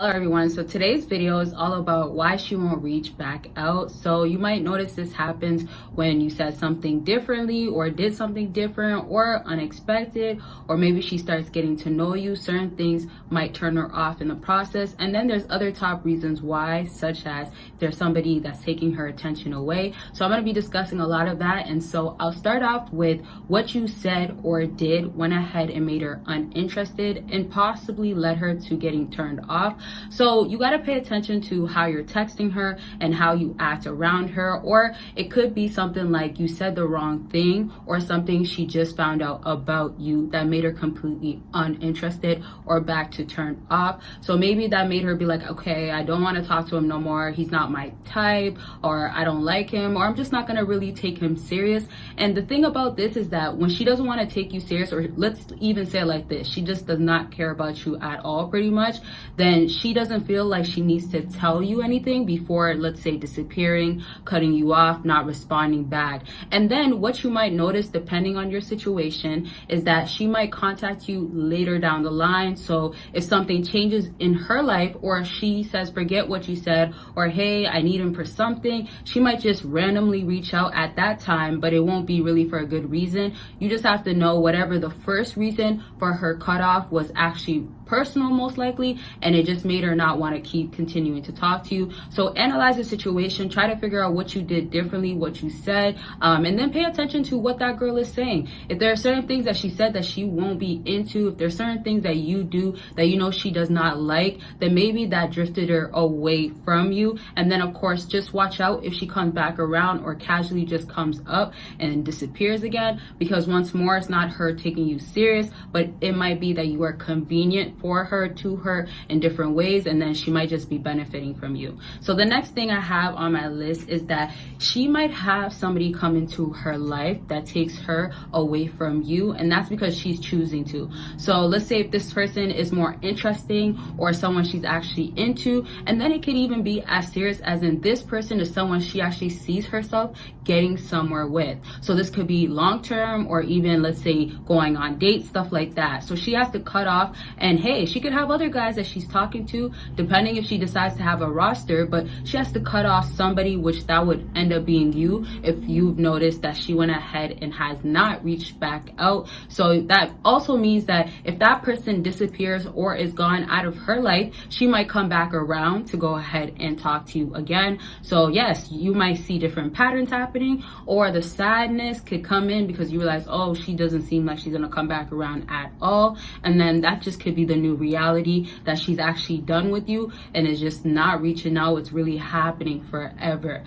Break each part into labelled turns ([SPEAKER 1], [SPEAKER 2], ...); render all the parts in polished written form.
[SPEAKER 1] Hello everyone, so today's video is all about why she won't reach back out. So you might notice this happens when you said something differently or did something different or unexpected, or maybe she starts getting to know you. Certain things might turn her off in the process, and then there's other top reasons why, such as there's somebody that's taking her attention away. So I'm going to be discussing a lot of that, and so I'll start off with what you said or did went ahead and made her uninterested and possibly led her to getting turned off. So you got to pay attention to how you're texting her and how you act around her, or it could be something like you said the wrong thing or something she just found out about you that made her completely uninterested or back to turn off. So maybe that made her be like, okay, I don't want to talk to him no more. He's not my type, or I don't like him, or I'm just not going to really take him serious. And the thing about this is that when she doesn't want to take you serious, or let's even say it like this, she just does not care about you at all pretty much, then she doesn't feel like she needs to tell you anything before, let's say, disappearing, cutting you off, not responding back. And then what you might notice, depending on your situation, is that she might contact you later down the line. So if something changes in her life, or she says, forget what you said, or hey, I need him for something, she might just randomly reach out at that time, but it won't be really for a good reason. You just have to know whatever the first reason for her cutoff was actually personal, most likely, and it just made her not want to keep continuing to talk to you. So analyze the situation, try to figure out what you did differently, what you said, and then pay attention to what that girl is saying. If there are certain things that she said that she won't be into, if there's certain things that you do that you know she does not like, then maybe that drifted her away from you. And then of course, just watch out if she comes back around or casually just comes up and disappears again, because once more, it's not her taking you serious, but it might be that you are convenient for her, to her in different ways, and then she might just be benefiting from you. So the next thing I have on my list is that she might have somebody come into her life that takes her away from you, and that's because she's choosing to. So let's say if this person is more interesting or someone she's actually into, and then it could even be as serious as in this person is someone she actually sees herself getting somewhere with. So this could be long term, or even, let's say, going on dates, stuff like that. So she has to cut off, and hey, she could have other guys that she's talking to, depending if she decides to have a roster, but she has to cut off somebody, which that would end up being you if you've noticed that she went ahead and has not reached back out. So that also means that if that person disappears or is gone out of her life, she might come back around to go ahead and talk to you again. So yes, you might see different patterns happening, or the sadness could come in because you realize, oh, she doesn't seem like she's gonna come back around at all, and then that just could be the new reality that she's actually done with you and is just not reaching out. It's really happening forever.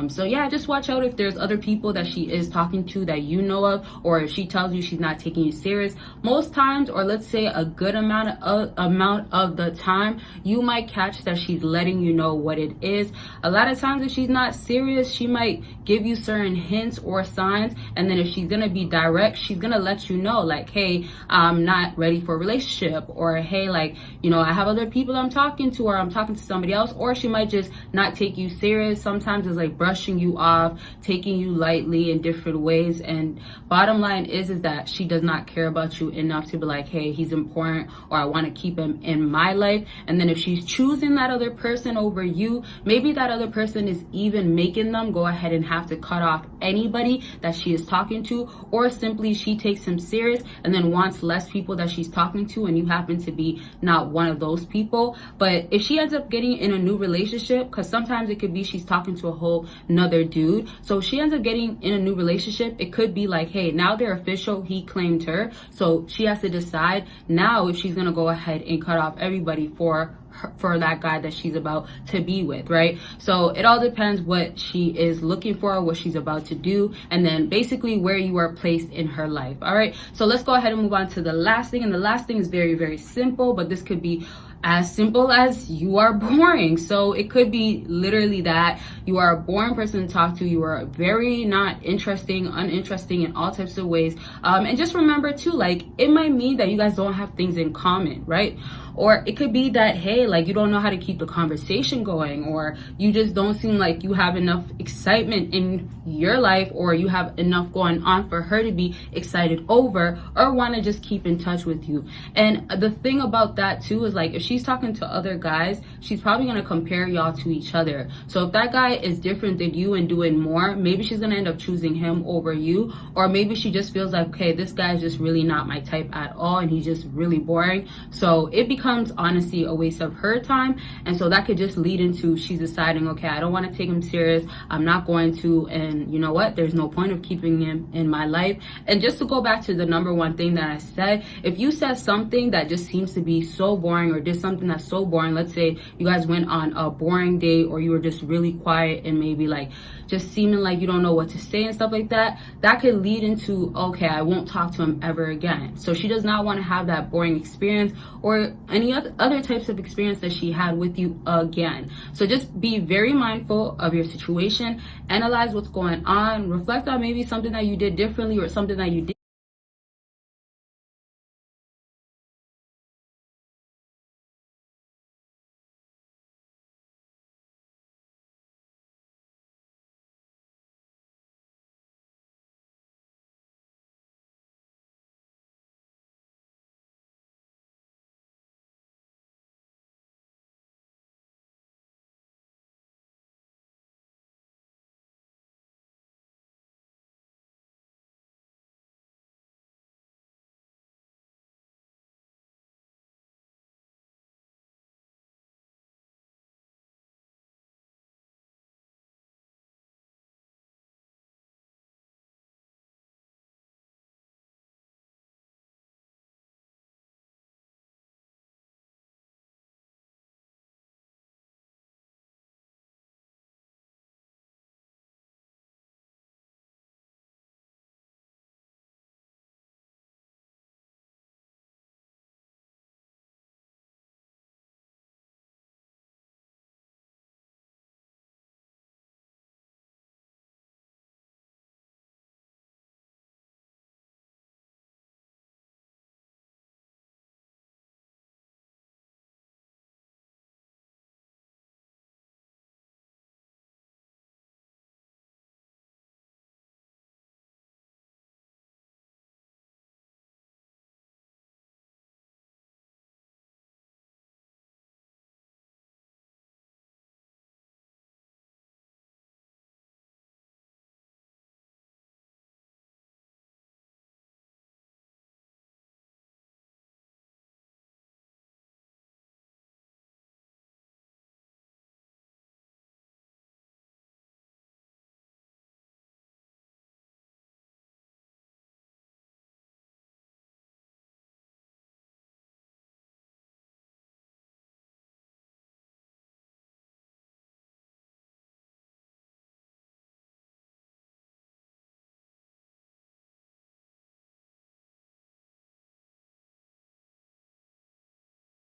[SPEAKER 1] So yeah, just watch out if there's other people that she is talking to that you know of, or if she tells you she's not taking you serious. Most times, or let's say a good amount of the time, you might catch that she's letting you know what it is. A lot of times if she's not serious, she might give you certain hints or signs, and then if she's gonna be direct, she's gonna let you know, like, hey, I'm not ready for a relationship, or hey, like, you know, I have other people I'm talking to, or I'm talking to somebody else. Or she might just not take you serious. Sometimes it's like brushing you off, taking you lightly in different ways. And bottom line is that she does not care about you enough to be like, hey, he's important, or I want to keep him in my life. And then if she's choosing that other person over you, maybe that other person is even making them go ahead and have to cut off anybody that she is talking to, or simply she takes him serious and then wants less people that she's talking to, and you happen to be not one of those people. But if she ends up getting in a new relationship, because sometimes it could be she's talking to a whole nother dude, so if she ends up getting in a new relationship, it could be like, hey, now they're official, he claimed her, so she has to decide now if she's gonna go ahead and cut off everybody for that guy that she's about to be with, right? So it all depends what she is looking for, what she's about to do, and then basically where you are placed in her life. All right, so let's go ahead and move on to the last thing. And the last thing is very, very simple, but this could be as simple as you are boring. So it could be literally that you are a boring person to talk to, you are very not interesting, uninteresting in all types of ways. And just remember too, like, it might mean that you guys don't have things in common, right? Or it could be that, hey, like you don't know how to keep the conversation going, or you just don't seem like you have enough excitement in your life, or you have enough going on for her to be excited over or want to just keep in touch with you. And the thing about that too is, like, if she's talking to other guys, she's probably going to compare y'all to each other. So if that guy is different than you and doing more, maybe she's going to end up choosing him over you. Or maybe she just feels like, okay, this guy is just really not my type at all, and he's just really boring. So it becomes honestly a waste of her time. And so that could just lead into she's deciding, okay, I don't want to take him serious, I'm not going to, and you know what, there's no point of keeping him in my life. And just to go back to the number one thing that I said, if you said something that just seems to be so boring, or did something that's so boring, let's say you guys went on a boring date, or you were just really quiet and maybe like just seeming like you don't know what to say and stuff like that, that could lead into, okay, I won't talk to him ever again. So she does not want to have that boring experience or any other types of experience that she had with you again. So just be very mindful of your situation, analyze what's going on, reflect on maybe something that you did differently or something that you did